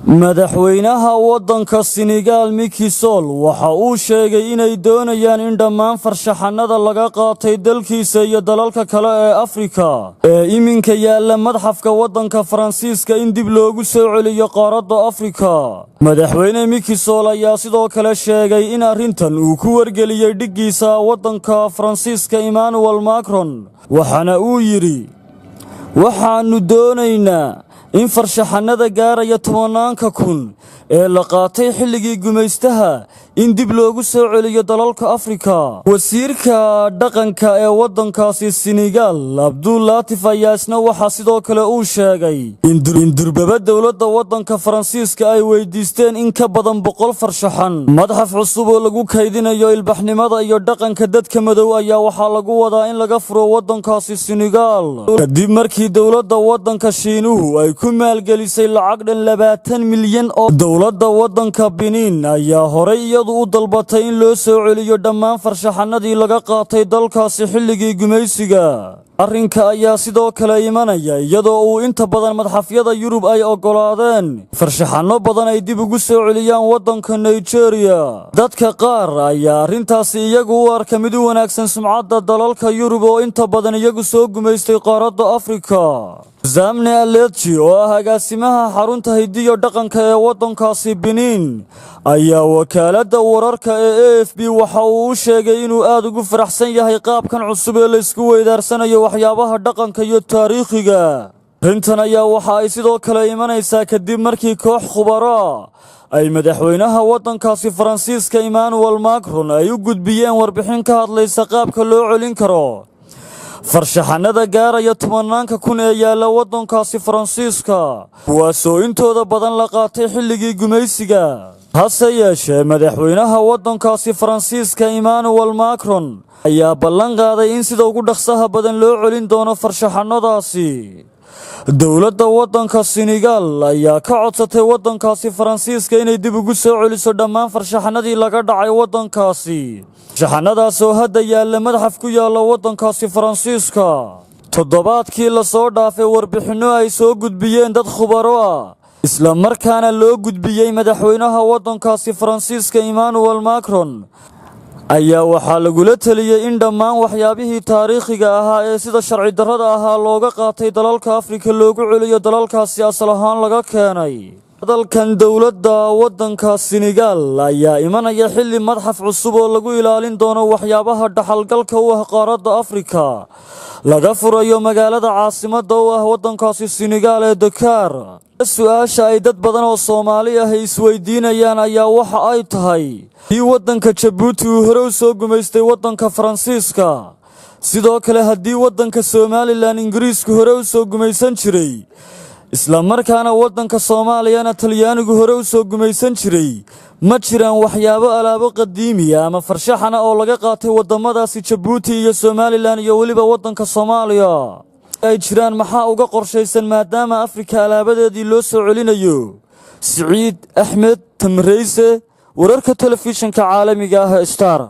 madaxweynaha waddanka Senegal Macky Sall waxa uu sheegay inay doonayaan in dhammaan farshaxanada laga qaatay dalkiisa iyo dalalka kale ee Afrika ee iminka yaala madxafka waddanka Faransiiska in dib loogu soo celiyo qaaradda Afrika. madaxweyne Macky Sall ayaa sidoo kale sheegay in arrintan uu ku wargeliyay dhiggiisa waddanka Faransiiska Emmanuel Macron, waxaana uu yiri waxaanu doonaynaa in farshaxanada gaaraya 10,000 kun ee la qaatay xilligii gumaystaha in dib loogu soo celiyo dalalka Afrika. wasiirka dhaqanka ee waddankaasi Senegal Abdul Latif ayaa isna waxa sidoo kale uu sheegay in durbaba dawladda waddanka Faransiiska ay weydiisteen in ka badan 100 farshaxan. madxaf cusub oo lagu kaydinayo ilbaxnimada iyo dhaqanka dadka madow ayaa waxaa lagu wadaa in laga furo waddankaasi Senegal kadib markii dawladda waddanka Shiinuhu ay ku maalgelisay lacag dhan 20 milyan oo dawladda waddanka Benin ayaa horay iyadu u dalbatay in loo soo celiyo dhammaan farshaxanadii laga qaatay dalkaasi xilligii gumaysiga. arrinka ayaa sidoo kale imanaya iyadoo uu inta badan madxafyada Yurub ay ogolaadeen farshaxano badan ay dib ugu soo celiyaan waddanka Nigeria. dadka qaar ayaa arrintaasi iyagu u arka mid u wanaagsan sumcadda dalalka Yurub oo inta badan iyagu soo gumaystay qaaradda Afrika. Zamne Aletchi oo ah agaasimaha xarunta hidiyo dhaqanka ee waddankaasi Benin ayaa wakaaladda wararka ee AFP waxa uu sheegay inuu aad ugu faraxsan yahay qaabkan cusub ee la isku weydaarsanayo waxyaabaha dhaqanka iyo taariikhiga. arrintan ayaa waxa ay sidoo kale imanaysaa kadib markii koox khubaro ay madaxweynaha waddankaasi Faransiiska Emmanuel Macron ay u gudbiyeen warbixin ka hadlaysa qaabka loo celin karo farshaxanada gaaraya 10,000 kun ee yaala waddankaasi Faransiiska, kuwaasoo intooda badan la qaatay xilligii gumaysiga. hase yeeshee madaxweynaha waddankaasi Faransiiska Emmanuel Macron ayaa ballan qaaday in sida ugu dhaqsaha badan loo celin doono farshaxanadaasi. dawladda waddanka Senegal ayaa ka codsatay waddankaasi Faransiiska inay dib ugu soo celiso dhammaan farshaxanadii laga dhacay waddankaasi. farshaxanadaas oo hadda yaala madxaf ku yaala waddankaasi Faransiiska. toddobaadkii la soo dhaafay warbixinno ay soo gudbiyeen dad khubaro ah isla markaana loo gudbiyey madaxweynaha waddankaasi Faransiiska Emmanuel Macron ayaa waxaa lagula taliyay in dhammaan waxyaabihii taariikhiga ahaa ee sida sharci darrada ahaa looga qaatay dalalka Afrika loogu celiyo dalalkaasi asal ahaan laga keenay. hadalkan dawladda waddanka Senegal ayaa imanaya xilli madxaf cusub oo lagu ilaalin doono waxyaabaha dhaxalgalka u ah qaaradda Afrika laga furayo magaalada caasimadda u ah waddankaasi Senegal ee Dakar. su'aasha ay dad badan oo Soomaali ah isweydiinayaan ayaa waxa ay tahay haddii waddanka Djibouti uu hore u soo gumaystay waddanka Faransiiska, sidoo kale haddii waddanka Somaliland Ingiriisku hore u soo gumaysan jiray, isla markaana waddanka Soomaaliyana Talyaanigu hore u soo gumaysan jiray, ma jiraan waxyaabo alaabo qadiimi ah ama farshaxana oo laga qaatay waddamadaasi Djibouti iyo Somaliland iyo weliba waddanka Soomaaliya ay jiraan maxaa uga qorshaysan maadaama Afrika alaabadeedii loo soo celinayo? Saciid Axmed Tamreyse, wararka telefishinka caalamiga ah Star.